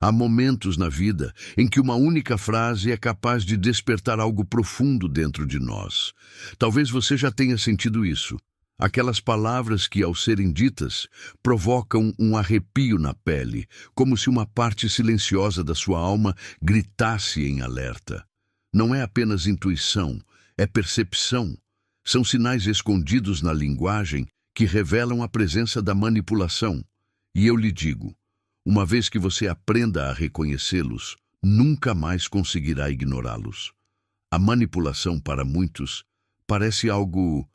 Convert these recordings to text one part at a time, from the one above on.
Há momentos na vida em que uma única frase é capaz de despertar algo profundo dentro de nós. Talvez você já tenha sentido isso. Aquelas palavras que, ao serem ditas, provocam um arrepio na pele, como se uma parte silenciosa da sua alma gritasse em alerta. Não é apenas intuição, é percepção. São sinais escondidos na linguagem que revelam a presença da manipulação. E eu lhe digo, uma vez que você aprenda a reconhecê-los, nunca mais conseguirá ignorá-los. A manipulação, para muitos, parece algo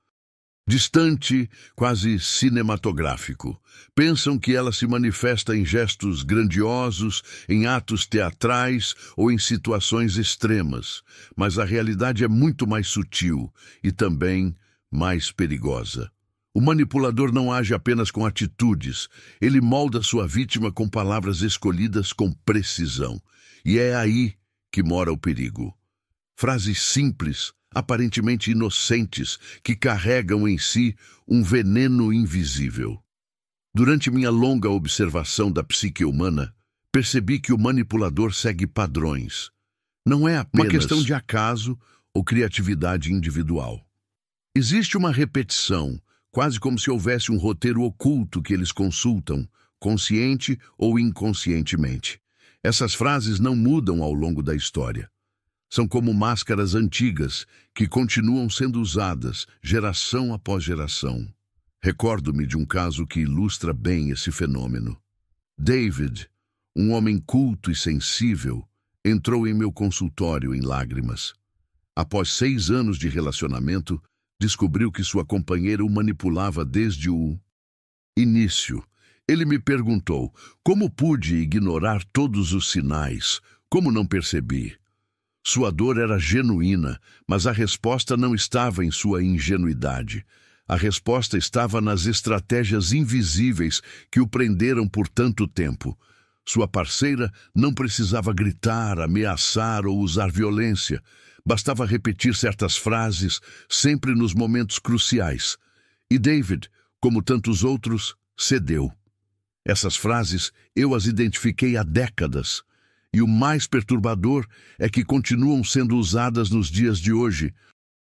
distante, quase cinematográfico. Pensam que ela se manifesta em gestos grandiosos, em atos teatrais ou em situações extremas. Mas a realidade é muito mais sutil e também mais perigosa. O manipulador não age apenas com atitudes, ele molda sua vítima com palavras escolhidas com precisão. E é aí que mora o perigo. Frases simples, aparentemente inocentes, que carregam em si um veneno invisível. Durante minha longa observação da psique humana, percebi que o manipulador segue padrões. Não é apenas uma questão de acaso ou criatividade individual. Existe uma repetição, quase como se houvesse um roteiro oculto que eles consultam, consciente ou inconscientemente. Essas frases não mudam ao longo da história. São como máscaras antigas que continuam sendo usadas, geração após geração. Recordo-me de um caso que ilustra bem esse fenômeno. David, um homem culto e sensível, entrou em meu consultório em lágrimas. Após 6 anos de relacionamento, descobriu que sua companheira o manipulava desde o início. Ele me perguntou, como pude ignorar todos os sinais? Como não percebi? Sua dor era genuína, mas a resposta não estava em sua ingenuidade. A resposta estava nas estratégias invisíveis que o prenderam por tanto tempo. Sua parceira não precisava gritar, ameaçar ou usar violência. Bastava repetir certas frases, sempre nos momentos cruciais. E David, como tantos outros, cedeu. Essas frases eu as identifiquei há décadas. E o mais perturbador é que continuam sendo usadas nos dias de hoje.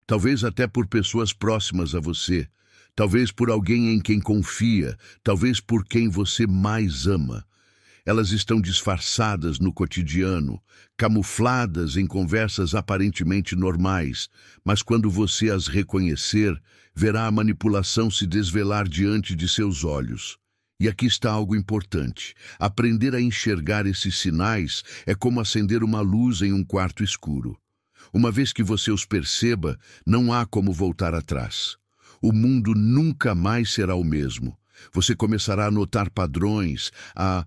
Talvez até por pessoas próximas a você. Talvez por alguém em quem confia. Talvez por quem você mais ama. Elas estão disfarçadas no cotidiano, camufladas em conversas aparentemente normais, mas quando você as reconhecer, verá a manipulação se desvelar diante de seus olhos. E aqui está algo importante. Aprender a enxergar esses sinais é como acender uma luz em um quarto escuro. Uma vez que você os perceba, não há como voltar atrás. O mundo nunca mais será o mesmo. Você começará a notar padrões, a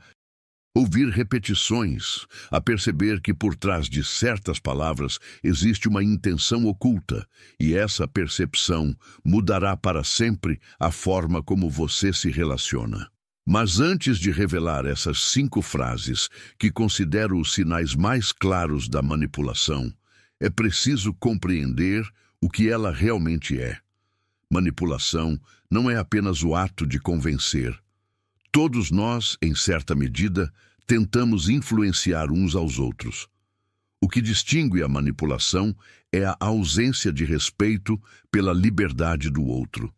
ouvir repetições, a perceber que por trás de certas palavras existe uma intenção oculta, e essa percepção mudará para sempre a forma como você se relaciona. Mas antes de revelar essas 5 frases, que considero os sinais mais claros da manipulação, é preciso compreender o que ela realmente é. Manipulação não é apenas o ato de convencer. Todos nós, em certa medida, tentamos influenciar uns aos outros. O que distingue a manipulação é a ausência de respeito pela liberdade do outro.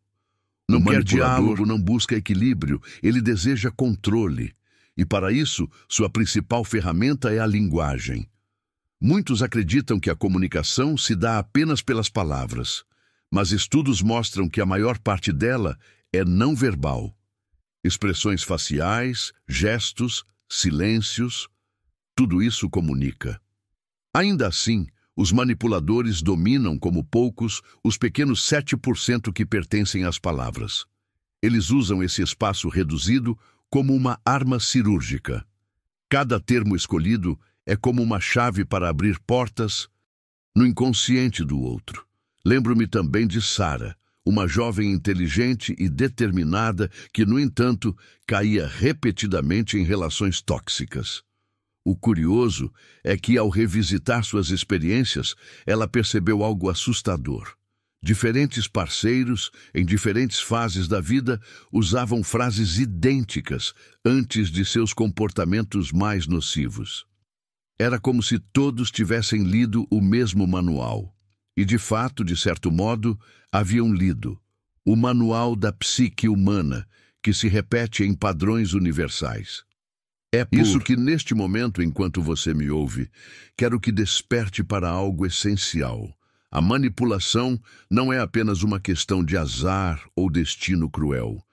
Não quer diálogo, não busca equilíbrio, ele deseja controle. E para isso, sua principal ferramenta é a linguagem. Muitos acreditam que a comunicação se dá apenas pelas palavras, mas estudos mostram que a maior parte dela é não verbal. Expressões faciais, gestos, silêncios, tudo isso comunica. Ainda assim, os manipuladores dominam, como poucos, os pequenos 7% que pertencem às palavras. Eles usam esse espaço reduzido como uma arma cirúrgica. Cada termo escolhido é como uma chave para abrir portas no inconsciente do outro. Lembro-me também de Sarah, uma jovem inteligente e determinada que, no entanto, caía repetidamente em relações tóxicas. O curioso é que, ao revisitar suas experiências, ela percebeu algo assustador. Diferentes parceiros, em diferentes fases da vida, usavam frases idênticas antes de seus comportamentos mais nocivos. Era como se todos tivessem lido o mesmo manual. E, de fato, de certo modo, haviam lido o manual da psique humana, que se repete em padrões universais. É por isso que, neste momento, enquanto você me ouve, quero que desperte para algo essencial. A manipulação não é apenas uma questão de azar ou destino cruel.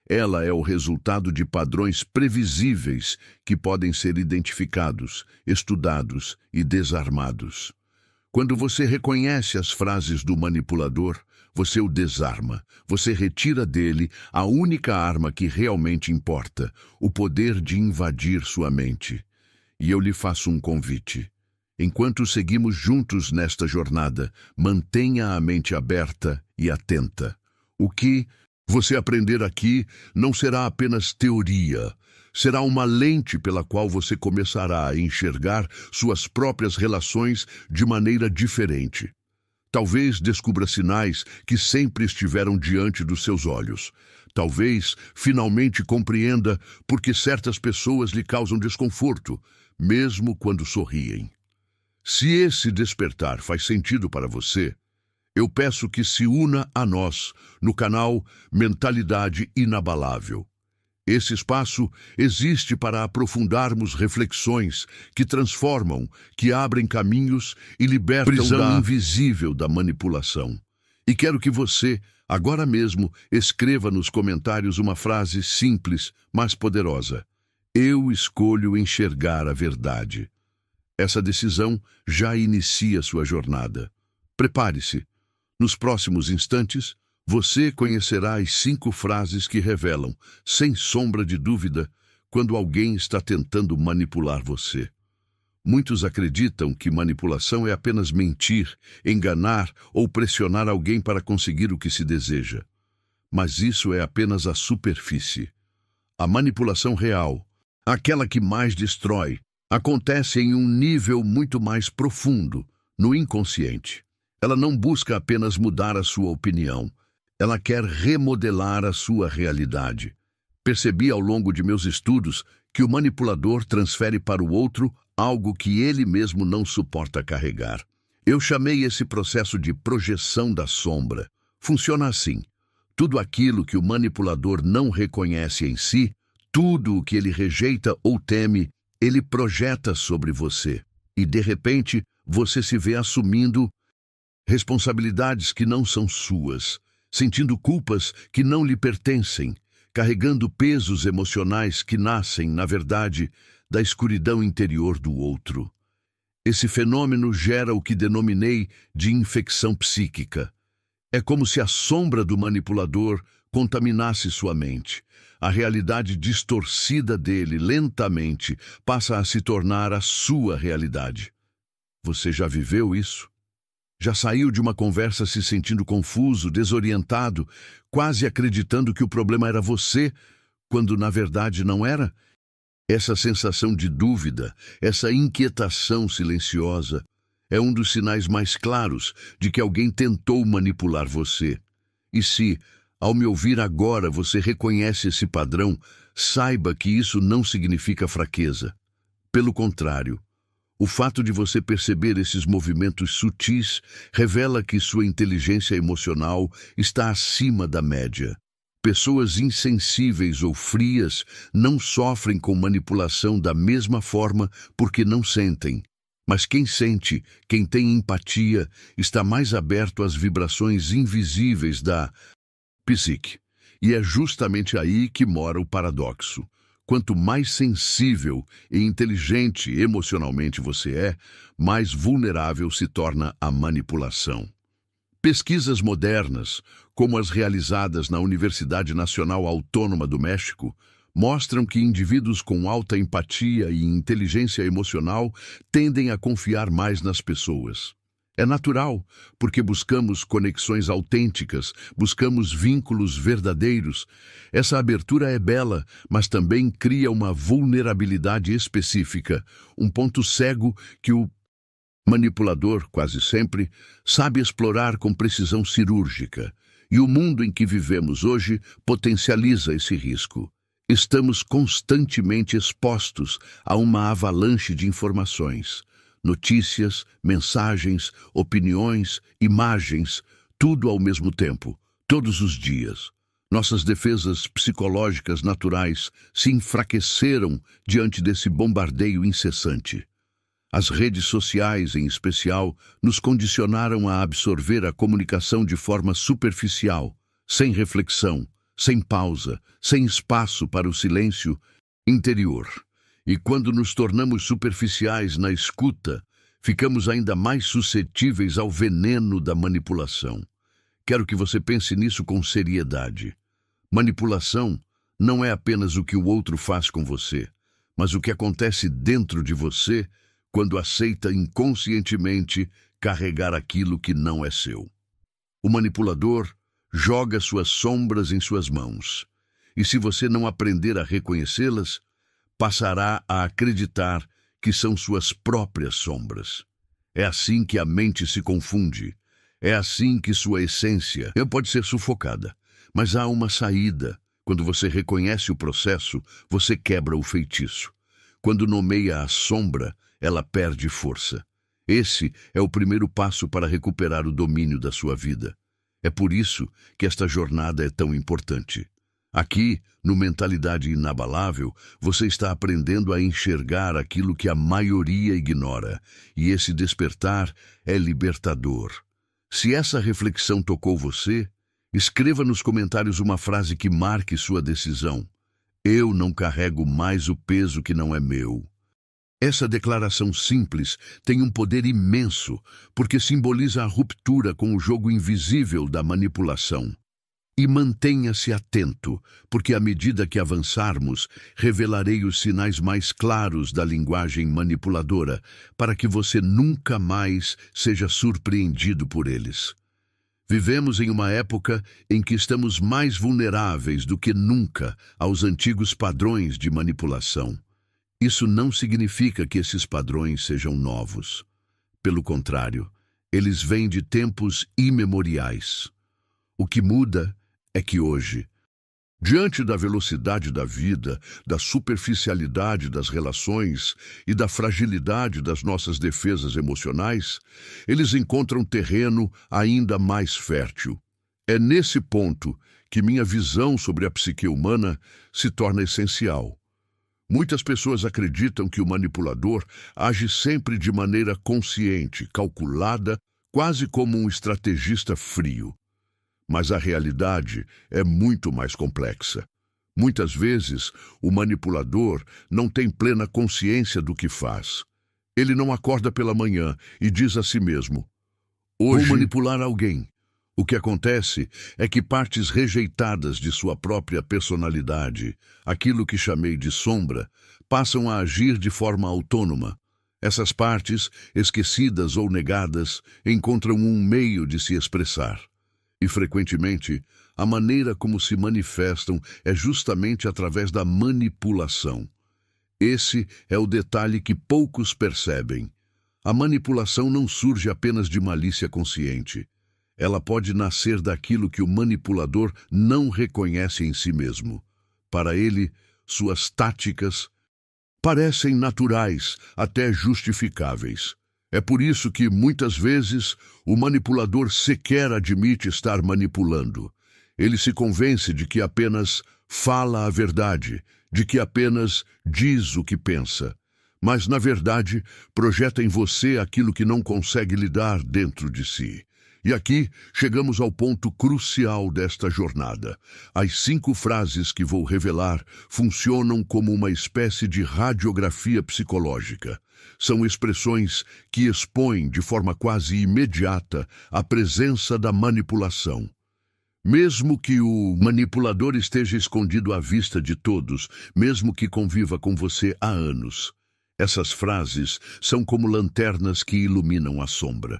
Ela é o resultado de padrões previsíveis que podem ser identificados, estudados e desarmados. Quando você reconhece as frases do manipulador, você o desarma. Você retira dele a única arma que realmente importa, o poder de invadir sua mente. E eu lhe faço um convite. Enquanto seguimos juntos nesta jornada, mantenha a mente aberta e atenta. O que você aprender aqui não será apenas teoria. Será uma lente pela qual você começará a enxergar suas próprias relações de maneira diferente. Talvez descubra sinais que sempre estiveram diante dos seus olhos. Talvez finalmente compreenda por que certas pessoas lhe causam desconforto, mesmo quando sorriem. Se esse despertar faz sentido para você, eu peço que se una a nós no canal Mentalidade Inabalável. Esse espaço existe para aprofundarmos reflexões que transformam, que abrem caminhos e libertam a prisão invisível da manipulação. E quero que você, agora mesmo, escreva nos comentários uma frase simples, mas poderosa. Eu escolho enxergar a verdade. Essa decisão já inicia sua jornada. Prepare-se. Nos próximos instantes, você conhecerá as 5 frases que revelam, sem sombra de dúvida, quando alguém está tentando manipular você. Muitos acreditam que manipulação é apenas mentir, enganar ou pressionar alguém para conseguir o que se deseja. Mas isso é apenas a superfície. A manipulação real, aquela que mais destrói, acontece em um nível muito mais profundo, no inconsciente. Ela não busca apenas mudar a sua opinião. Ela quer remodelar a sua realidade. Percebi ao longo de meus estudos que o manipulador transfere para o outro algo que ele mesmo não suporta carregar. Eu chamei esse processo de projeção da sombra. Funciona assim. Tudo aquilo que o manipulador não reconhece em si, tudo o que ele rejeita ou teme, ele projeta sobre você. E, de repente, você se vê assumindo responsabilidades que não são suas, sentindo culpas que não lhe pertencem, carregando pesos emocionais que nascem, na verdade, da escuridão interior do outro. Esse fenômeno gera o que denominei de infecção psíquica. É como se a sombra do manipulador contaminasse sua mente. A realidade distorcida dele, lentamente, passa a se tornar a sua realidade. Você já viveu isso? Já saiu de uma conversa se sentindo confuso, desorientado, quase acreditando que o problema era você, quando na verdade não era? Essa sensação de dúvida, essa inquietação silenciosa, é um dos sinais mais claros de que alguém tentou manipular você. E se, ao me ouvir agora, você reconhece esse padrão, saiba que isso não significa fraqueza. Pelo contrário, o fato de você perceber esses movimentos sutis revela que sua inteligência emocional está acima da média. Pessoas insensíveis ou frias não sofrem com manipulação da mesma forma porque não sentem. Mas quem sente, quem tem empatia, está mais aberto às vibrações invisíveis da psique. E é justamente aí que mora o paradoxo. Quanto mais sensível e inteligente emocionalmente você é, mais vulnerável se torna à manipulação. Pesquisas modernas, como as realizadas na Universidade Nacional Autônoma do México, mostram que indivíduos com alta empatia e inteligência emocional tendem a confiar mais nas pessoas. É natural, porque buscamos conexões autênticas, buscamos vínculos verdadeiros. Essa abertura é bela, mas também cria uma vulnerabilidade específica, um ponto cego que o Manipulador, quase sempre, sabe explorar com precisão cirúrgica, e o mundo em que vivemos hoje potencializa esse risco. Estamos constantemente expostos a uma avalanche de informações, notícias, mensagens, opiniões, imagens, tudo ao mesmo tempo, todos os dias. Nossas defesas psicológicas naturais se enfraqueceram diante desse bombardeio incessante. As redes sociais, em especial, nos condicionaram a absorver a comunicação de forma superficial, sem reflexão, sem pausa, sem espaço para o silêncio interior. E quando nos tornamos superficiais na escuta, ficamos ainda mais suscetíveis ao veneno da manipulação. Quero que você pense nisso com seriedade. Manipulação não é apenas o que o outro faz com você, mas o que acontece dentro de você quando aceita inconscientemente carregar aquilo que não é seu. O manipulador joga suas sombras em suas mãos, e se você não aprender a reconhecê-las, passará a acreditar que são suas próprias sombras. É assim que a mente se confunde. É assim que sua essência pode ser sufocada. Mas há uma saída. Quando você reconhece o processo, você quebra o feitiço. Quando nomeia a sombra, ela perde força. Esse é o primeiro passo para recuperar o domínio da sua vida. É por isso que esta jornada é tão importante. Aqui, no Mentalidade Inabalável, você está aprendendo a enxergar aquilo que a maioria ignora, e esse despertar é libertador. Se essa reflexão tocou você, escreva nos comentários uma frase que marque sua decisão. Eu não carrego mais o peso que não é meu. Essa declaração simples tem um poder imenso, porque simboliza a ruptura com o jogo invisível da manipulação. E mantenha-se atento, porque à medida que avançarmos, revelarei os sinais mais claros da linguagem manipuladora, para que você nunca mais seja surpreendido por eles. Vivemos em uma época em que estamos mais vulneráveis do que nunca aos antigos padrões de manipulação. Isso não significa que esses padrões sejam novos. Pelo contrário, eles vêm de tempos imemoriais. O que muda é que hoje, diante da velocidade da vida, da superficialidade das relações e da fragilidade das nossas defesas emocionais, eles encontram terreno ainda mais fértil. É nesse ponto que minha visão sobre a psique humana se torna essencial. Muitas pessoas acreditam que o manipulador age sempre de maneira consciente, calculada, quase como um estrategista frio. Mas a realidade é muito mais complexa. Muitas vezes, o manipulador não tem plena consciência do que faz. Ele não acorda pela manhã e diz a si mesmo: "Hoje vou manipular alguém." O que acontece é que partes rejeitadas de sua própria personalidade, aquilo que chamei de sombra, passam a agir de forma autônoma. Essas partes, esquecidas ou negadas, encontram um meio de se expressar. E, frequentemente, a maneira como se manifestam é justamente através da manipulação. Esse é o detalhe que poucos percebem. A manipulação não surge apenas de malícia consciente. Ela pode nascer daquilo que o manipulador não reconhece em si mesmo. Para ele, suas táticas parecem naturais, até justificáveis. É por isso que, muitas vezes, o manipulador sequer admite estar manipulando. Ele se convence de que apenas fala a verdade, de que apenas diz o que pensa. Mas, na verdade, projeta em você aquilo que não consegue lidar dentro de si. E aqui chegamos ao ponto crucial desta jornada. As 5 frases que vou revelar funcionam como uma espécie de radiografia psicológica. São expressões que expõem de forma quase imediata a presença da manipulação. Mesmo que o manipulador esteja escondido à vista de todos, mesmo que conviva com você há anos, essas frases são como lanternas que iluminam a sombra.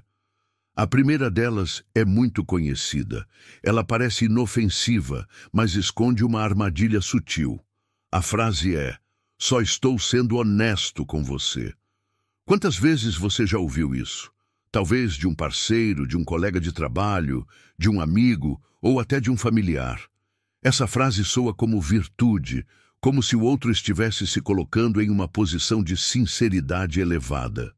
A primeira delas é muito conhecida. Ela parece inofensiva, mas esconde uma armadilha sutil. A frase é: "Só estou sendo honesto com você." Quantas vezes você já ouviu isso? Talvez de um parceiro, de um colega de trabalho, de um amigo ou até de um familiar. Essa frase soa como virtude, como se o outro estivesse se colocando em uma posição de sinceridade elevada.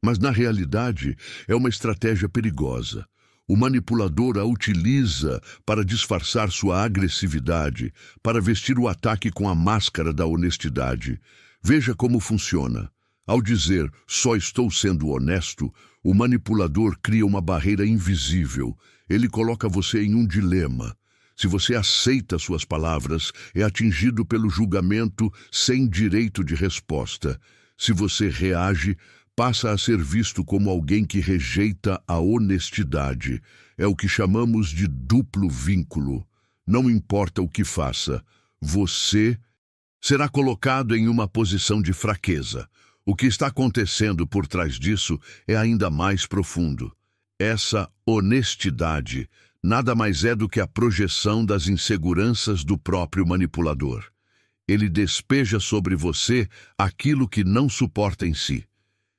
Mas, na realidade, é uma estratégia perigosa. O manipulador a utiliza para disfarçar sua agressividade, para vestir o ataque com a máscara da honestidade. Veja como funciona. Ao dizer, só estou sendo honesto, o manipulador cria uma barreira invisível. Ele coloca você em um dilema. Se você aceita suas palavras, é atingido pelo julgamento sem direito de resposta. Se você reage, passa a ser visto como alguém que rejeita a honestidade. É o que chamamos de duplo vínculo. Não importa o que faça, você será colocado em uma posição de fraqueza. O que está acontecendo por trás disso é ainda mais profundo. Essa honestidade nada mais é do que a projeção das inseguranças do próprio manipulador. Ele despeja sobre você aquilo que não suporta em si.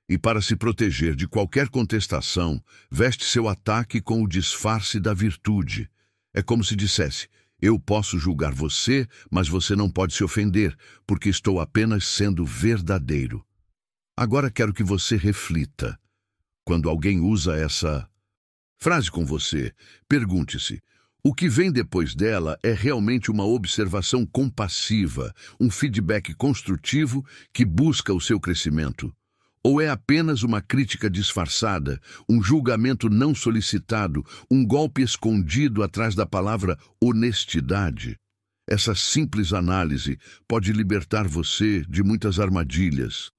E para se proteger de qualquer contestação, veste seu ataque com o disfarce da virtude. É como se dissesse, eu posso julgar você, mas você não pode se ofender, porque estou apenas sendo verdadeiro. Agora quero que você reflita. Quando alguém usa essa frase com você, pergunte-se, o que vem depois dela é realmente uma observação compassiva, um feedback construtivo que busca o seu crescimento? Ou é apenas uma crítica disfarçada, um julgamento não solicitado, um golpe escondido atrás da palavra honestidade? Essa simples análise pode libertar você de muitas armadilhas.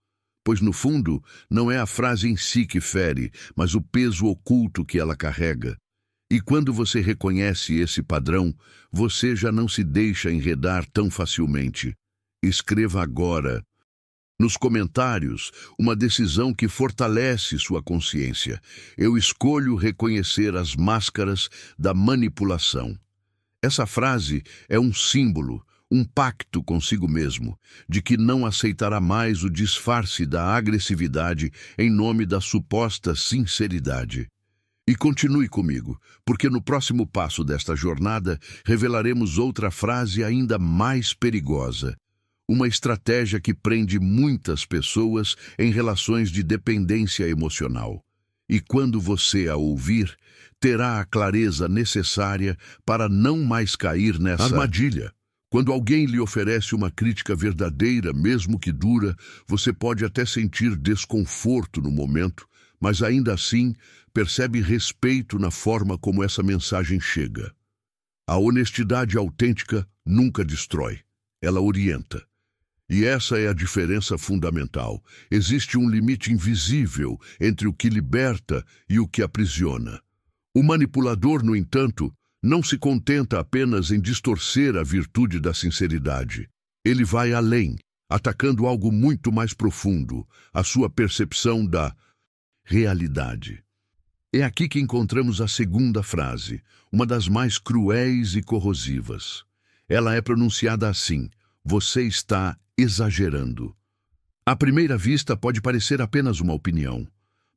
Pois, no fundo, não é a frase em si que fere, mas o peso oculto que ela carrega. E quando você reconhece esse padrão, você já não se deixa enredar tão facilmente. Escreva agora, nos comentários, uma decisão que fortalece sua consciência. Eu escolho reconhecer as máscaras da manipulação. Essa frase é um símbolo, um pacto consigo mesmo, de que não aceitará mais o disfarce da agressividade em nome da suposta sinceridade. E continue comigo, porque no próximo passo desta jornada revelaremos outra frase ainda mais perigosa. Uma estratégia que prende muitas pessoas em relações de dependência emocional. E quando você a ouvir, terá a clareza necessária para não mais cair nessa armadilha. Quando alguém lhe oferece uma crítica verdadeira, mesmo que dura, você pode até sentir desconforto no momento, mas ainda assim percebe respeito na forma como essa mensagem chega. A honestidade autêntica nunca destrói, ela orienta. E essa é a diferença fundamental. Existe um limite invisível entre o que liberta e o que aprisiona. O manipulador, no entanto, não se contenta apenas em distorcer a virtude da sinceridade. Ele vai além, atacando algo muito mais profundo, a sua percepção da realidade. É aqui que encontramos a segunda frase, uma das mais cruéis e corrosivas. Ela é pronunciada assim, você está exagerando. À primeira vista pode parecer apenas uma opinião,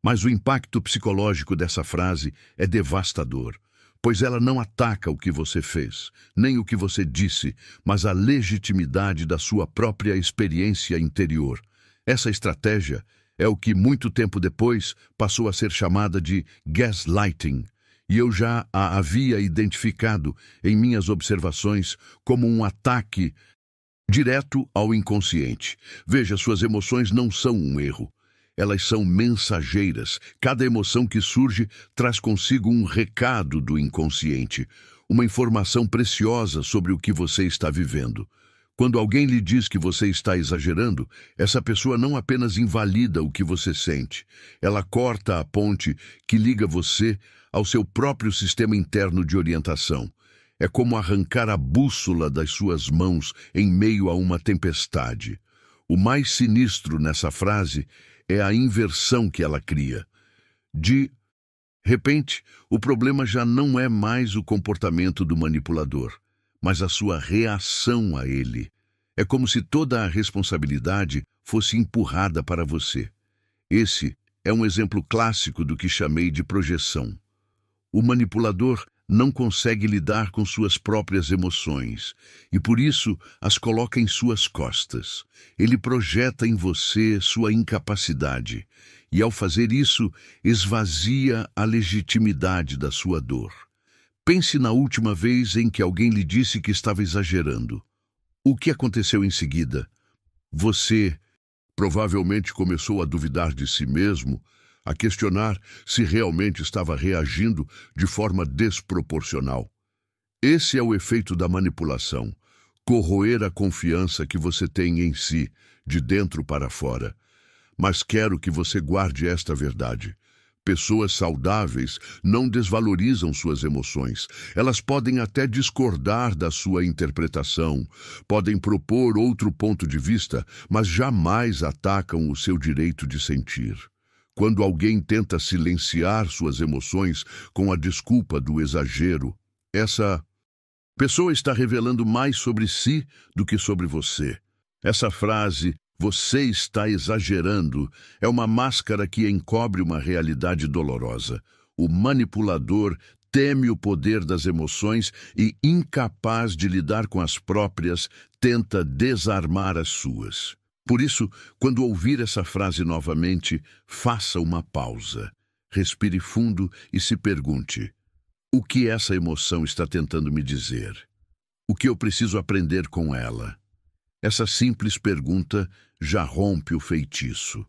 mas o impacto psicológico dessa frase é devastador. Pois ela não ataca o que você fez, nem o que você disse, mas a legitimidade da sua própria experiência interior. Essa estratégia é o que, muito tempo depois, passou a ser chamada de gaslighting, e eu já a havia identificado em minhas observações como um ataque direto ao inconsciente. Veja, suas emoções não são um erro. Elas são mensageiras. Cada emoção que surge traz consigo um recado do inconsciente, uma informação preciosa sobre o que você está vivendo. Quando alguém lhe diz que você está exagerando, essa pessoa não apenas invalida o que você sente, ela corta a ponte que liga você ao seu próprio sistema interno de orientação. É como arrancar a bússola das suas mãos em meio a uma tempestade. O mais sinistro nessa frase é a inversão que ela cria. De repente, o problema já não é mais o comportamento do manipulador, mas a sua reação a ele. É como se toda a responsabilidade fosse empurrada para você. Esse é um exemplo clássico do que chamei de projeção. O manipulador não consegue lidar com suas próprias emoções e, por isso, as coloca em suas costas. Ele projeta em você sua incapacidade e, ao fazer isso, esvazia a legitimidade da sua dor. Pense na última vez em que alguém lhe disse que estava exagerando. O que aconteceu em seguida? Você provavelmente começou a duvidar de si mesmo, a questionar se realmente estava reagindo de forma desproporcional. Esse é o efeito da manipulação: corroer a confiança que você tem em si, de dentro para fora. Mas quero que você guarde esta verdade. Pessoas saudáveis não desvalorizam suas emoções. Elas podem até discordar da sua interpretação, podem propor outro ponto de vista, mas jamais atacam o seu direito de sentir. Quando alguém tenta silenciar suas emoções com a desculpa do exagero, essa pessoa está revelando mais sobre si do que sobre você. Essa frase, "você está exagerando", é uma máscara que encobre uma realidade dolorosa. O manipulador teme o poder das emoções e, incapaz de lidar com as próprias, tenta desarmar as suas. Por isso, quando ouvir essa frase novamente, faça uma pausa. Respire fundo e se pergunte: o que essa emoção está tentando me dizer? O que eu preciso aprender com ela? Essa simples pergunta já rompe o feitiço.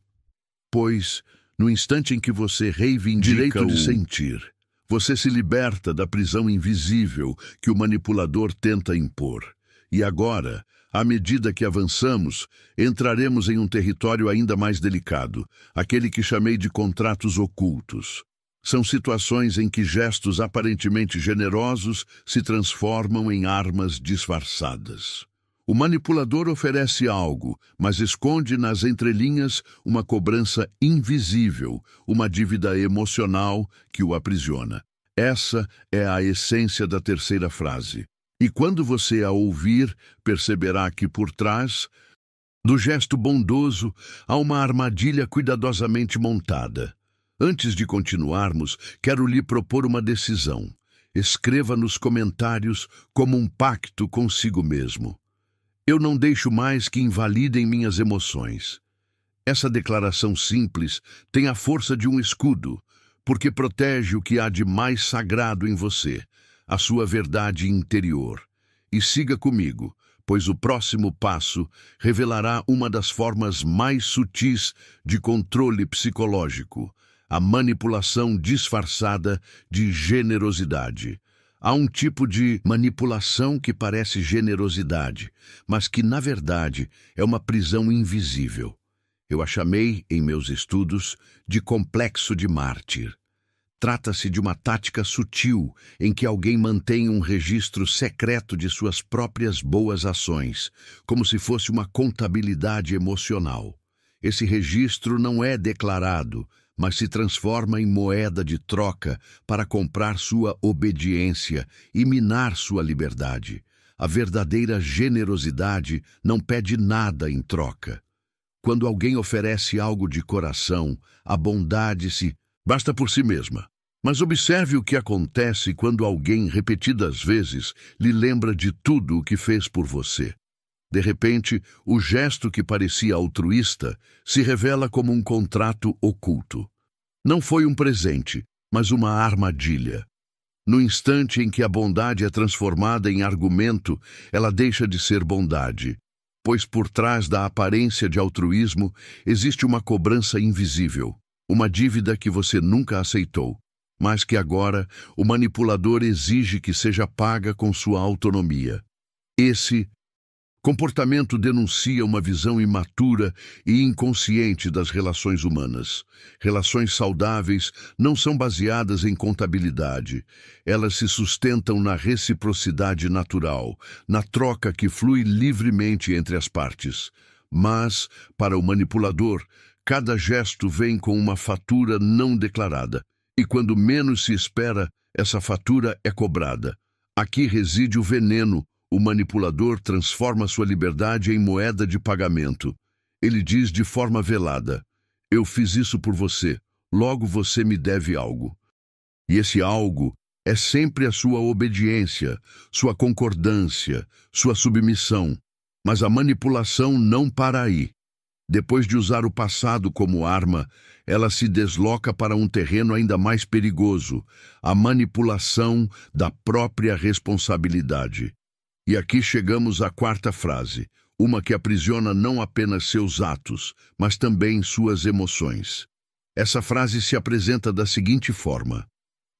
Pois, no instante em que você reivindica direito de sentir, você se liberta da prisão invisível que o manipulador tenta impor. E agora, à medida que avançamos, entraremos em um território ainda mais delicado, aquele que chamei de contratos ocultos. São situações em que gestos aparentemente generosos se transformam em armas disfarçadas. O manipulador oferece algo, mas esconde nas entrelinhas uma cobrança invisível, uma dívida emocional que o aprisiona. Essa é a essência da terceira frase. E quando você a ouvir, perceberá que por trás do gesto bondoso há uma armadilha cuidadosamente montada. Antes de continuarmos, quero lhe propor uma decisão. Escreva nos comentários como um pacto consigo mesmo: eu não deixo mais que invalidem minhas emoções. Essa declaração simples tem a força de um escudo, porque protege o que há de mais sagrado em você, a sua verdade interior. E siga comigo, pois o próximo passo revelará uma das formas mais sutis de controle psicológico: a manipulação disfarçada de generosidade. Há um tipo de manipulação que parece generosidade, mas que, na verdade, é uma prisão invisível. Eu a chamei, em meus estudos, de complexo de mártir. Trata-se de uma tática sutil em que alguém mantém um registro secreto de suas próprias boas ações, como se fosse uma contabilidade emocional. Esse registro não é declarado, mas se transforma em moeda de troca para comprar sua obediência e minar sua liberdade. A verdadeira generosidade não pede nada em troca. Quando alguém oferece algo de coração, a bondade basta por si mesma. Mas observe o que acontece quando alguém, repetidas vezes, lhe lembra de tudo o que fez por você. De repente, o gesto que parecia altruísta se revela como um contrato oculto. Não foi um presente, mas uma armadilha. No instante em que a bondade é transformada em argumento, ela deixa de ser bondade, pois por trás da aparência de altruísmo existe uma cobrança invisível, uma dívida que você nunca aceitou, mas que agora o manipulador exige que seja paga com sua autonomia. Esse comportamento denuncia uma visão imatura e inconsciente das relações humanas. Relações saudáveis não são baseadas em contabilidade. Elas se sustentam na reciprocidade natural, na troca que flui livremente entre as partes. Mas, para o manipulador, cada gesto vem com uma fatura não declarada. E quando menos se espera, essa fatura é cobrada. Aqui reside o veneno. O manipulador transforma sua liberdade em moeda de pagamento. Ele diz de forma velada: Eu fiz isso por você, logo você me deve algo. E esse algo é sempre a sua obediência, sua concordância, sua submissão. Mas a manipulação não para aí. Depois de usar o passado como arma, ela se desloca para um terreno ainda mais perigoso, a manipulação da própria responsabilidade. E aqui chegamos à quarta frase, uma que aprisiona não apenas seus atos, mas também suas emoções. Essa frase se apresenta da seguinte forma: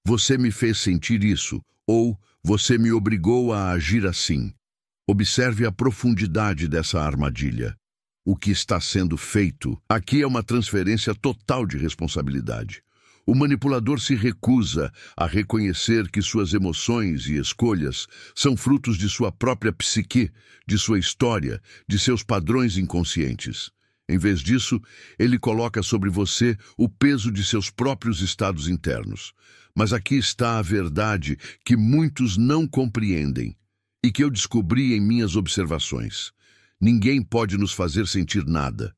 você me fez sentir isso, ou você me obrigou a agir assim. Observe a profundidade dessa armadilha. O que está sendo feito aqui é uma transferência total de responsabilidade. O manipulador se recusa a reconhecer que suas emoções e escolhas são frutos de sua própria psique, de sua história, de seus padrões inconscientes. Em vez disso, ele coloca sobre você o peso de seus próprios estados internos. Mas aqui está a verdade que muitos não compreendem e que eu descobri em minhas observações. Ninguém pode nos fazer sentir nada.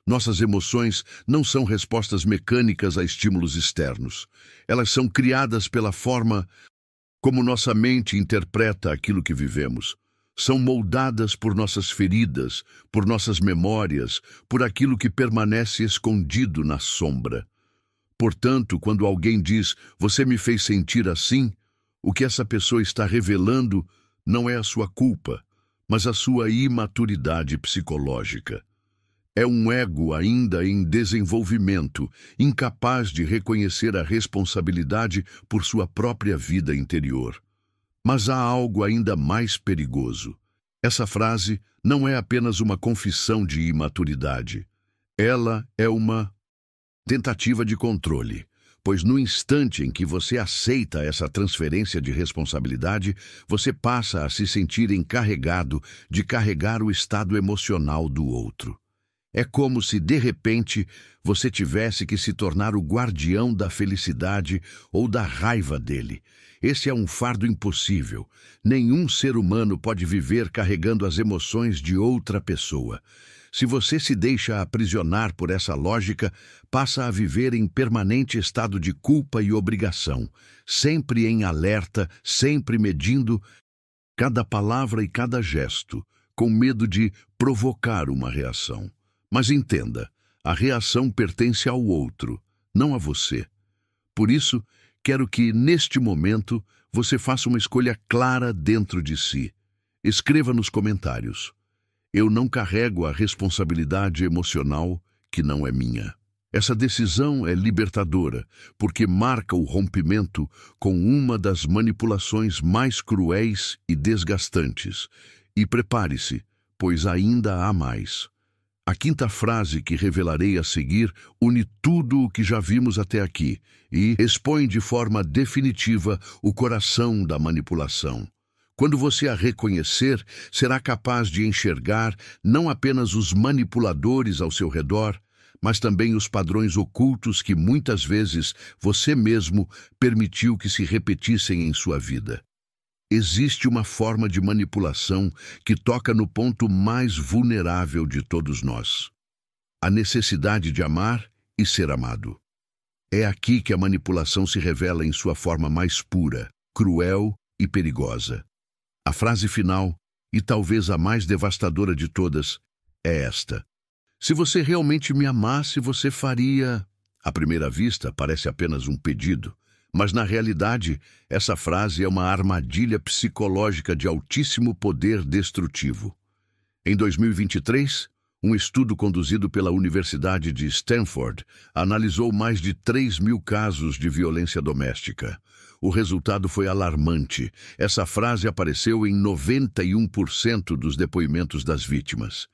Nossas emoções não são respostas mecânicas a estímulos externos. Elas são criadas pela forma como nossa mente interpreta aquilo que vivemos. São moldadas por nossas feridas, por nossas memórias, por aquilo que permanece escondido na sombra. Portanto, quando alguém diz, você me fez sentir assim, o que essa pessoa está revelando não é a sua culpa, mas a sua imaturidade psicológica. É um ego ainda em desenvolvimento, incapaz de reconhecer a responsabilidade por sua própria vida interior. Mas há algo ainda mais perigoso. Essa frase não é apenas uma confissão de imaturidade. Ela é uma tentativa de controle, pois no instante em que você aceita essa transferência de responsabilidade, você passa a se sentir encarregado de carregar o estado emocional do outro. É como se, de repente, você tivesse que se tornar o guardião da felicidade ou da raiva dele. Esse é um fardo impossível. Nenhum ser humano pode viver carregando as emoções de outra pessoa. Se você se deixa aprisionar por essa lógica, passa a viver em permanente estado de culpa e obrigação, sempre em alerta, sempre medindo cada palavra e cada gesto, com medo de provocar uma reação. Mas entenda, a reação pertence ao outro, não a você. Por isso, quero que, neste momento, você faça uma escolha clara dentro de si. Escreva nos comentários: eu não carrego a responsabilidade emocional que não é minha. Essa decisão é libertadora, porque marca o rompimento com uma das manipulações mais cruéis e desgastantes. E prepare-se, pois ainda há mais. A quinta frase que revelarei a seguir une tudo o que já vimos até aqui e expõe de forma definitiva o coração da manipulação. Quando você a reconhecer, será capaz de enxergar não apenas os manipuladores ao seu redor, mas também os padrões ocultos que muitas vezes você mesmo permitiu que se repetissem em sua vida. Existe uma forma de manipulação que toca no ponto mais vulnerável de todos nós: a necessidade de amar e ser amado. É aqui que a manipulação se revela em sua forma mais pura, cruel e perigosa. A frase final, e talvez a mais devastadora de todas, é esta: se você realmente me amasse, você faria... À primeira vista, parece apenas um pedido. Mas, na realidade, essa frase é uma armadilha psicológica de altíssimo poder destrutivo. Em 2023, um estudo conduzido pela Universidade de Stanford analisou mais de 3.000 casos de violência doméstica. O resultado foi alarmante. Essa frase apareceu em 91% dos depoimentos das vítimas.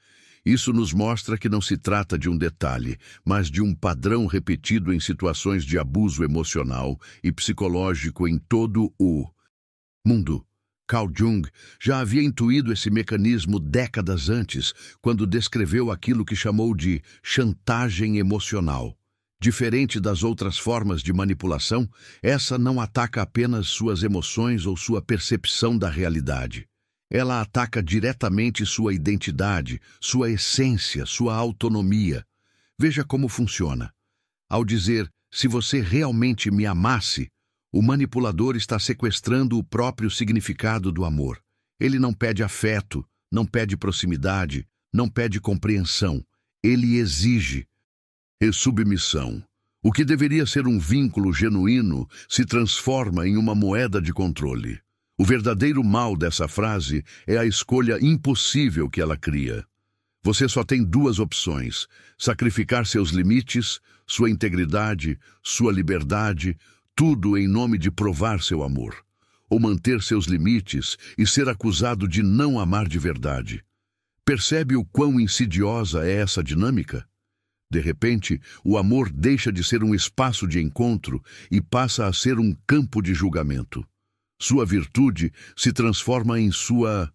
Isso nos mostra que não se trata de um detalhe, mas de um padrão repetido em situações de abuso emocional e psicológico em todo o mundo. Carl Jung já havia intuído esse mecanismo décadas antes, quando descreveu aquilo que chamou de chantagem emocional. Diferente das outras formas de manipulação, essa não ataca apenas suas emoções ou sua percepção da realidade. Ela ataca diretamente sua identidade, sua essência, sua autonomia. Veja como funciona. Ao dizer, se você realmente me amasse, o manipulador está sequestrando o próprio significado do amor. Ele não pede afeto, não pede proximidade, não pede compreensão. Ele exige submissão. O que deveria ser um vínculo genuíno se transforma em uma moeda de controle. O verdadeiro mal dessa frase é a escolha impossível que ela cria. Você só tem duas opções: sacrificar seus limites, sua integridade, sua liberdade, tudo em nome de provar seu amor, ou manter seus limites e ser acusado de não amar de verdade. Percebe o quão insidiosa é essa dinâmica? De repente, o amor deixa de ser um espaço de encontro e passa a ser um campo de julgamento. Sua virtude se transforma em sua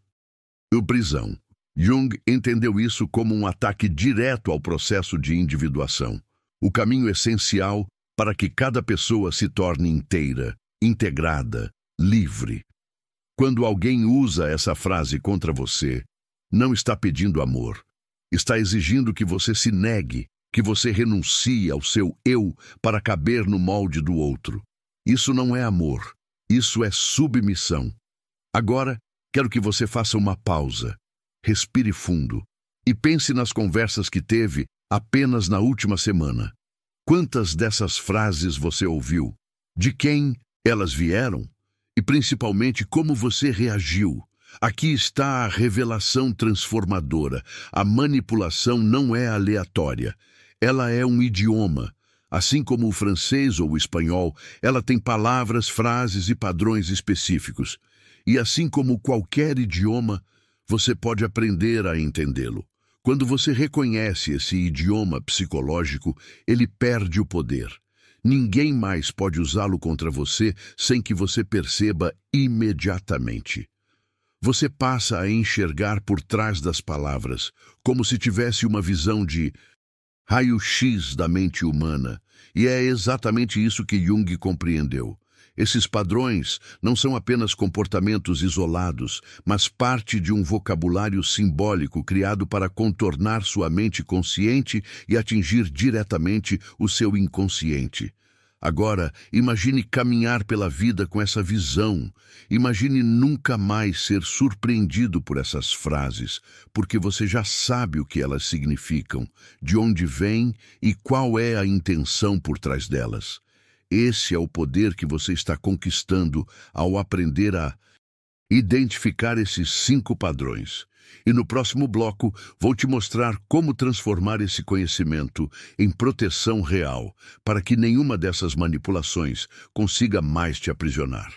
prisão. Jung entendeu isso como um ataque direto ao processo de individuação, o caminho essencial para que cada pessoa se torne inteira, integrada, livre. Quando alguém usa essa frase contra você, não está pedindo amor, está exigindo que você se negue, que você renuncie ao seu eu para caber no molde do outro. Isso não é amor, isso é submissão. Agora, quero que você faça uma pausa, respire fundo e pense nas conversas que teve apenas na última semana. Quantas dessas frases você ouviu? De quem elas vieram? E principalmente como você reagiu? Aqui está a revelação transformadora. A manipulação não é aleatória. Ela é um idioma. Assim como o francês ou o espanhol, ela tem palavras, frases e padrões específicos. E assim como qualquer idioma, você pode aprender a entendê-lo. Quando você reconhece esse idioma psicológico, ele perde o poder. Ninguém mais pode usá-lo contra você sem que você perceba imediatamente. Você passa a enxergar por trás das palavras, como se tivesse uma visão de raio-x da mente humana, e é exatamente isso que Jung compreendeu. Esses padrões não são apenas comportamentos isolados, mas parte de um vocabulário simbólico criado para contornar sua mente consciente e atingir diretamente o seu inconsciente. Agora, imagine caminhar pela vida com essa visão. Imagine nunca mais ser surpreendido por essas frases, porque você já sabe o que elas significam, de onde vêm e qual é a intenção por trás delas. Esse é o poder que você está conquistando ao aprender a identificar esses 5 padrões. E no próximo bloco, vou te mostrar como transformar esse conhecimento em proteção real, para que nenhuma dessas manipulações consiga mais te aprisionar.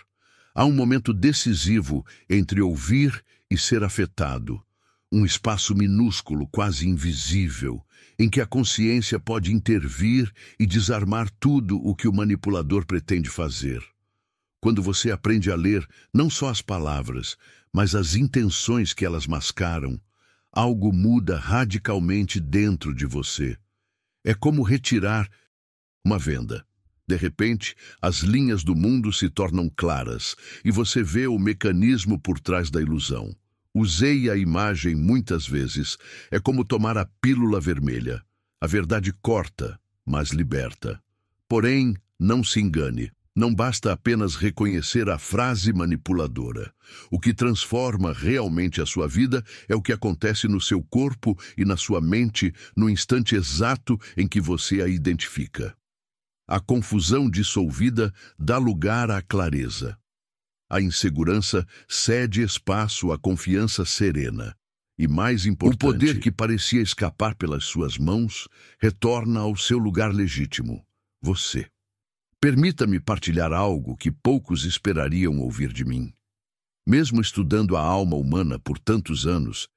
Há um momento decisivo entre ouvir e ser afetado, um espaço minúsculo, quase invisível, em que a consciência pode intervir e desarmar tudo o que o manipulador pretende fazer. Quando você aprende a ler não só as palavras, mas as intenções que elas mascaram, algo muda radicalmente dentro de você. É como retirar uma venda. De repente, as linhas do mundo se tornam claras e você vê o mecanismo por trás da ilusão. Usei a imagem muitas vezes. É como tomar a pílula vermelha. A verdade corta, mas liberta. Porém, não se engane. Não basta apenas reconhecer a frase manipuladora. O que transforma realmente a sua vida é o que acontece no seu corpo e na sua mente no instante exato em que você a identifica. A confusão dissolvida dá lugar à clareza. A insegurança cede espaço à confiança serena. E mais importante, o poder que parecia escapar pelas suas mãos retorna ao seu lugar legítimo, você. Permita-me partilhar algo que poucos esperariam ouvir de mim. Mesmo estudando a alma humana por tantos anos,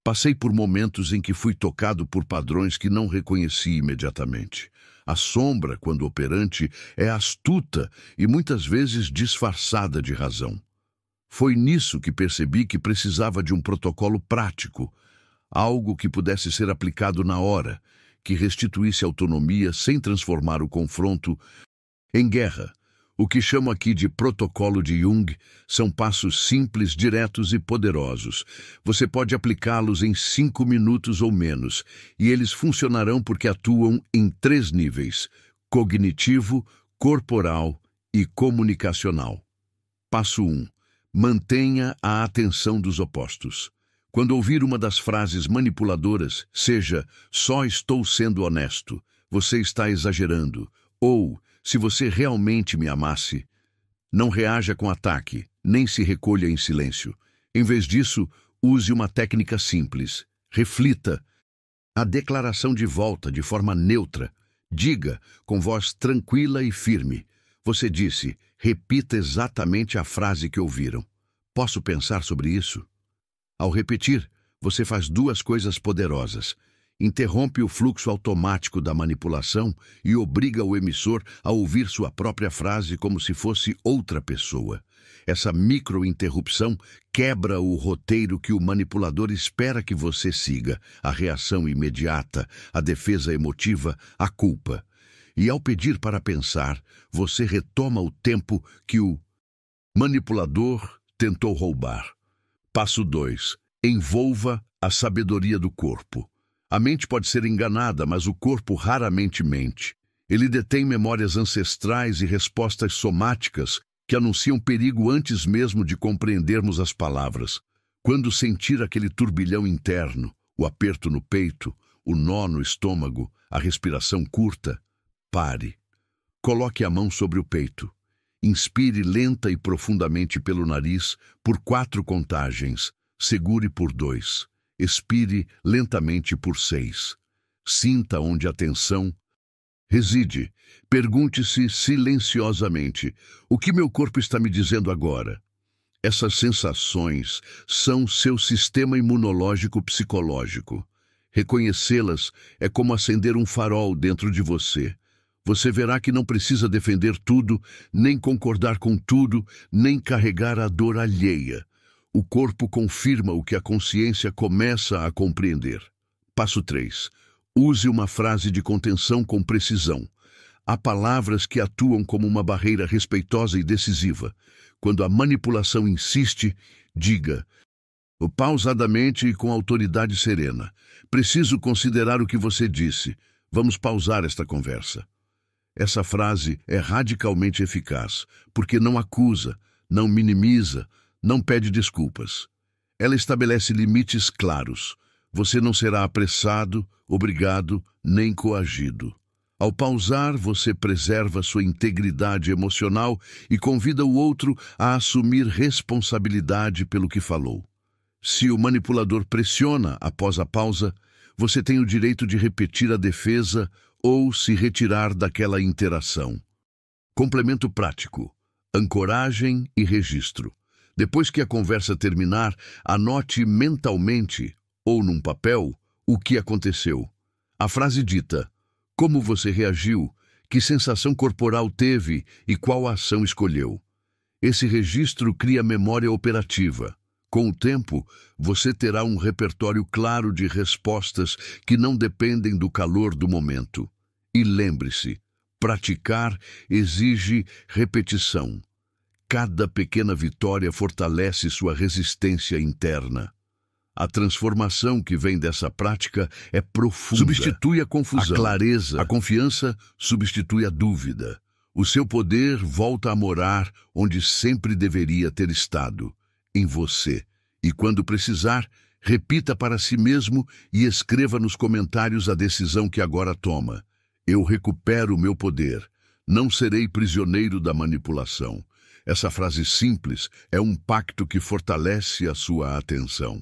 passei por momentos em que fui tocado por padrões que não reconheci imediatamente. A sombra, quando operante, é astuta e muitas vezes disfarçada de razão. Foi nisso que percebi que precisava de um protocolo prático, algo que pudesse ser aplicado na hora, que restituísse autonomia sem transformar o confronto em guerra. O que chamo aqui de protocolo de Jung são passos simples, diretos e poderosos. Você pode aplicá-los em 5 minutos ou menos, e eles funcionarão porque atuam em 3 níveis: cognitivo, corporal e comunicacional. Passo 1. Mantenha a atenção dos opostos. Quando ouvir uma das frases manipuladoras, seja "só estou sendo honesto", "você está exagerando", ou "se você realmente me amasse", não reaja com ataque, nem se recolha em silêncio. Em vez disso, use uma técnica simples. Reflita a declaração de volta de forma neutra. Diga, com voz tranquila e firme: "Você disse, repita exatamente a frase que ouviram. Posso pensar sobre isso?" Ao repetir, você faz 2 coisas poderosas. Interrompe o fluxo automático da manipulação e obriga o emissor a ouvir sua própria frase como se fosse outra pessoa. Essa microinterrupção quebra o roteiro que o manipulador espera que você siga: a reação imediata, a defesa emotiva, a culpa. E ao pedir para pensar, você retoma o tempo que o manipulador tentou roubar. Passo 2. Envolva a sabedoria do corpo. A mente pode ser enganada, mas o corpo raramente mente. Ele detém memórias ancestrais e respostas somáticas que anunciam perigo antes mesmo de compreendermos as palavras. Quando sentir aquele turbilhão interno, o aperto no peito, o nó no estômago, a respiração curta, pare. Coloque a mão sobre o peito. Inspire lenta e profundamente pelo nariz por 4 contagens. Segure por 2. Expire lentamente por 6. Sinta onde a tensão reside. Pergunte-se silenciosamente: o que meu corpo está me dizendo agora? Essas sensações são seu sistema imunológico psicológico. Reconhecê-las é como acender um farol dentro de você. Você verá que não precisa defender tudo, nem concordar com tudo, nem carregar a dor alheia. O corpo confirma o que a consciência começa a compreender. Passo 3. Use uma frase de contenção com precisão. Há palavras que atuam como uma barreira respeitosa e decisiva. Quando a manipulação insiste, diga, pausadamente e com autoridade serena: "Preciso considerar o que você disse. Vamos pausar esta conversa." Essa frase é radicalmente eficaz, porque não acusa, não minimiza, não pede desculpas. Ela estabelece limites claros. Você não será apressado, obrigado, nem coagido. Ao pausar, você preserva sua integridade emocional e convida o outro a assumir responsabilidade pelo que falou. Se o manipulador pressiona após a pausa, você tem o direito de repetir a defesa ou se retirar daquela interação. Complemento prático: ancoragem e registro. Depois que a conversa terminar, anote mentalmente, ou num papel, o que aconteceu. A frase dita, como você reagiu, que sensação corporal teve e qual ação escolheu. Esse registro cria memória operativa. Com o tempo, você terá um repertório claro de respostas que não dependem do calor do momento. E lembre-se, praticar exige repetição. Cada pequena vitória fortalece sua resistência interna. A transformação que vem dessa prática é profunda. Substitui a confusão, a clareza, a confiança substitui a dúvida. O seu poder volta a morar onde sempre deveria ter estado, em você. E quando precisar, repita para si mesmo e escreva nos comentários a decisão que agora toma. Eu recupero o meu poder. Não serei prisioneiro da manipulação. Essa frase simples é um pacto que fortalece a sua atenção.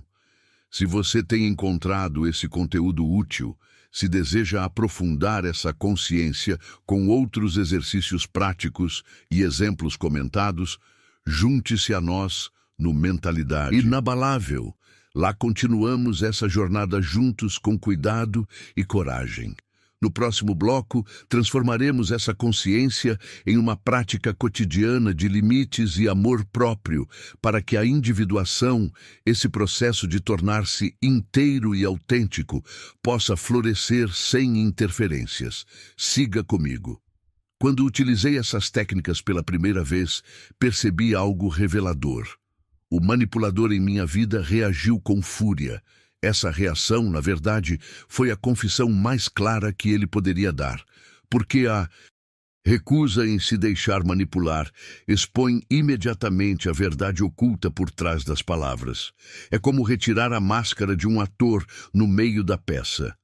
Se você tem encontrado esse conteúdo útil, se deseja aprofundar essa consciência com outros exercícios práticos e exemplos comentados, junte-se a nós no Mentalidade Inabalável. Lá continuamos essa jornada juntos com cuidado e coragem. No próximo bloco, transformaremos essa consciência em uma prática cotidiana de limites e amor próprio, para que a individuação, esse processo de tornar-se inteiro e autêntico, possa florescer sem interferências. Siga comigo. Quando utilizei essas técnicas pela primeira vez, percebi algo revelador. O manipulador em minha vida reagiu com fúria. Essa reação, na verdade, foi a confissão mais clara que ele poderia dar, porque a recusa em se deixar manipular expõe imediatamente a verdade oculta por trás das palavras. É como retirar a máscara de um ator no meio da peça.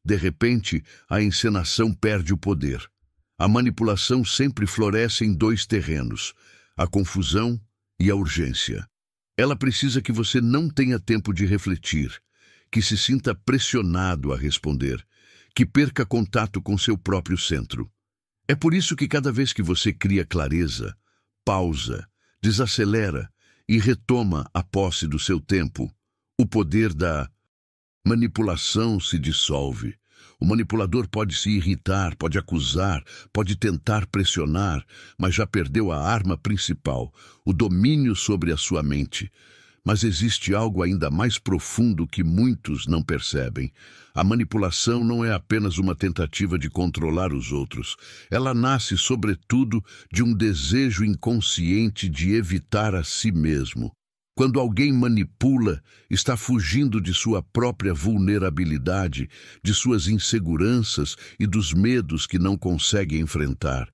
De repente, a encenação perde o poder. A manipulação sempre floresce em dois terrenos: a confusão e a urgência. Ela precisa que você não tenha tempo de refletir, que se sinta pressionado a responder, que perca contato com seu próprio centro. É por isso que cada vez que você cria clareza, pausa, desacelera e retoma a posse do seu tempo, o poder da manipulação se dissolve. O manipulador pode se irritar, pode acusar, pode tentar pressionar, mas já perdeu a arma principal, o domínio sobre a sua mente. Mas existe algo ainda mais profundo que muitos não percebem. A manipulação não é apenas uma tentativa de controlar os outros. Ela nasce, sobretudo, de um desejo inconsciente de evitar a si mesmo. Quando alguém manipula, está fugindo de sua própria vulnerabilidade, de suas inseguranças e dos medos que não consegue enfrentar.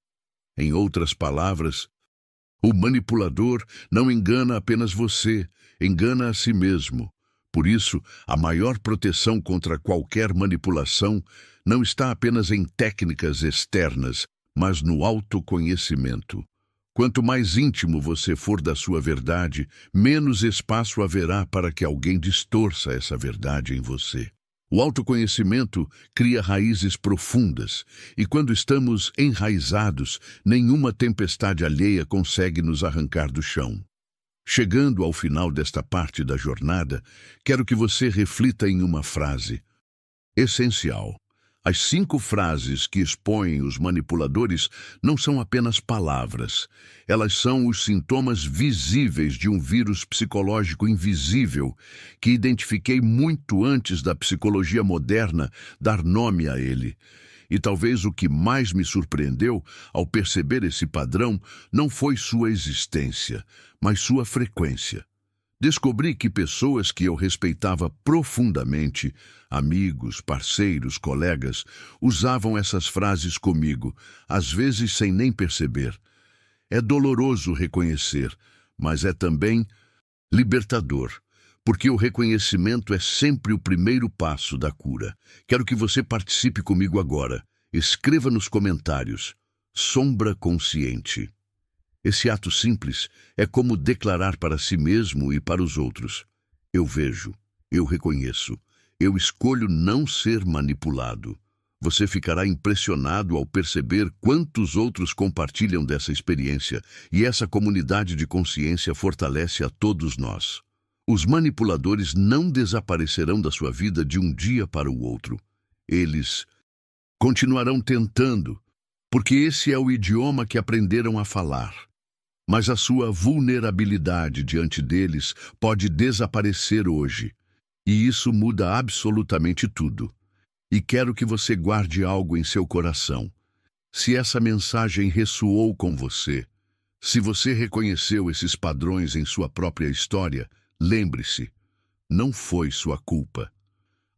Em outras palavras, o manipulador não engana apenas você, engana a si mesmo. Por isso, a maior proteção contra qualquer manipulação não está apenas em técnicas externas, mas no autoconhecimento. Quanto mais íntimo você for da sua verdade, menos espaço haverá para que alguém distorça essa verdade em você. O autoconhecimento cria raízes profundas, e quando estamos enraizados, nenhuma tempestade alheia consegue nos arrancar do chão. Chegando ao final desta parte da jornada, quero que você reflita em uma frase essencial. As 5 frases que expõem os manipuladores não são apenas palavras. Elas são os sintomas visíveis de um vírus psicológico invisível que identifiquei muito antes da psicologia moderna dar nome a ele. E talvez o que mais me surpreendeu ao perceber esse padrão não foi sua existência, mas sua frequência. Descobri que pessoas que eu respeitava profundamente, amigos, parceiros, colegas, usavam essas frases comigo, às vezes sem nem perceber. É doloroso reconhecer, mas é também libertador, porque o reconhecimento é sempre o primeiro passo da cura. Quero que você participe comigo agora. Escreva nos comentários: sombra consciente. Esse ato simples é como declarar para si mesmo e para os outros: eu vejo, eu reconheço, eu escolho não ser manipulado. Você ficará impressionado ao perceber quantos outros compartilham dessa experiência, e essa comunidade de consciência fortalece a todos nós. Os manipuladores não desaparecerão da sua vida de um dia para o outro. Eles continuarão tentando, porque esse é o idioma que aprenderam a falar. Mas a sua vulnerabilidade diante deles pode desaparecer hoje, e isso muda absolutamente tudo. E quero que você guarde algo em seu coração. Se essa mensagem ressoou com você, se você reconheceu esses padrões em sua própria história, lembre-se, não foi sua culpa.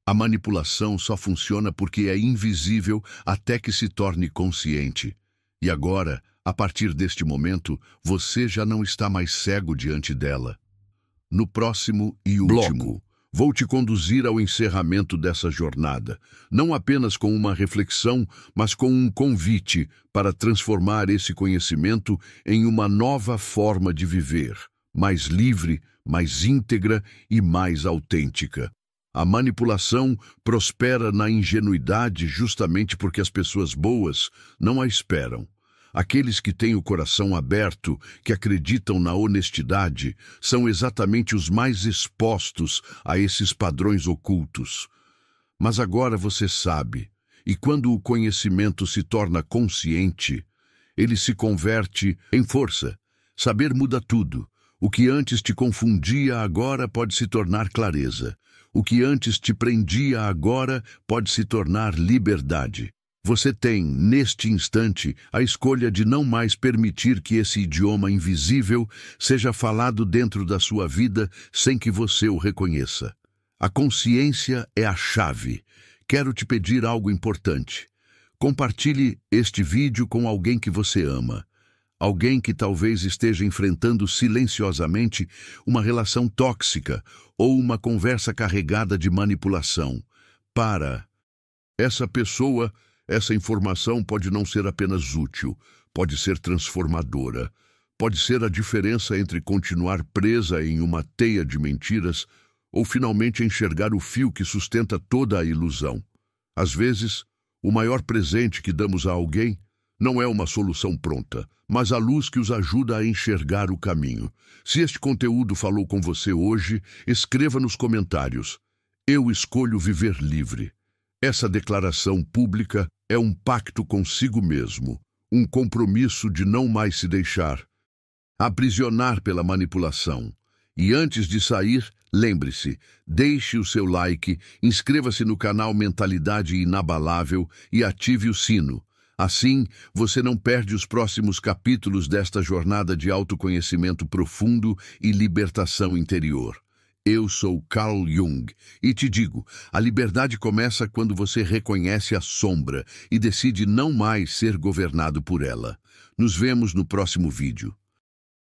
A manipulação só funciona porque é invisível até que se torne consciente. E agora, a partir deste momento, você já não está mais cego diante dela. No próximo e último, vou te conduzir ao encerramento dessa jornada, não apenas com uma reflexão, mas com um convite para transformar esse conhecimento em uma nova forma de viver, mais livre, mais íntegra e mais autêntica. A manipulação prospera na ingenuidade justamente porque as pessoas boas não a esperam. Aqueles que têm o coração aberto, que acreditam na honestidade, são exatamente os mais expostos a esses padrões ocultos. Mas agora você sabe, e quando o conhecimento se torna consciente, ele se converte em força. Saber muda tudo. O que antes te confundia agora pode se tornar clareza. O que antes te prendia agora pode se tornar liberdade. Você tem, neste instante, a escolha de não mais permitir que esse idioma invisível seja falado dentro da sua vida sem que você o reconheça. A consciência é a chave. Quero te pedir algo importante. Compartilhe este vídeo com alguém que você ama. Alguém que talvez esteja enfrentando silenciosamente uma relação tóxica ou uma conversa carregada de manipulação. Para essa pessoa, essa informação pode não ser apenas útil, pode ser transformadora. Pode ser a diferença entre continuar presa em uma teia de mentiras ou finalmente enxergar o fio que sustenta toda a ilusão. Às vezes, o maior presente que damos a alguém não é uma solução pronta, mas a luz que os ajuda a enxergar o caminho. Se este conteúdo falou com você hoje, escreva nos comentários: eu escolho viver livre. Essa declaração pública é um pacto consigo mesmo, um compromisso de não mais se deixar aprisionar pela manipulação. E antes de sair, lembre-se, deixe o seu like, inscreva-se no canal Mentalidade Inabalável e ative o sino. Assim, você não perde os próximos capítulos desta jornada de autoconhecimento profundo e libertação interior. Eu sou Carl Jung e te digo, a liberdade começa quando você reconhece a sombra e decide não mais ser governado por ela. Nos vemos no próximo vídeo.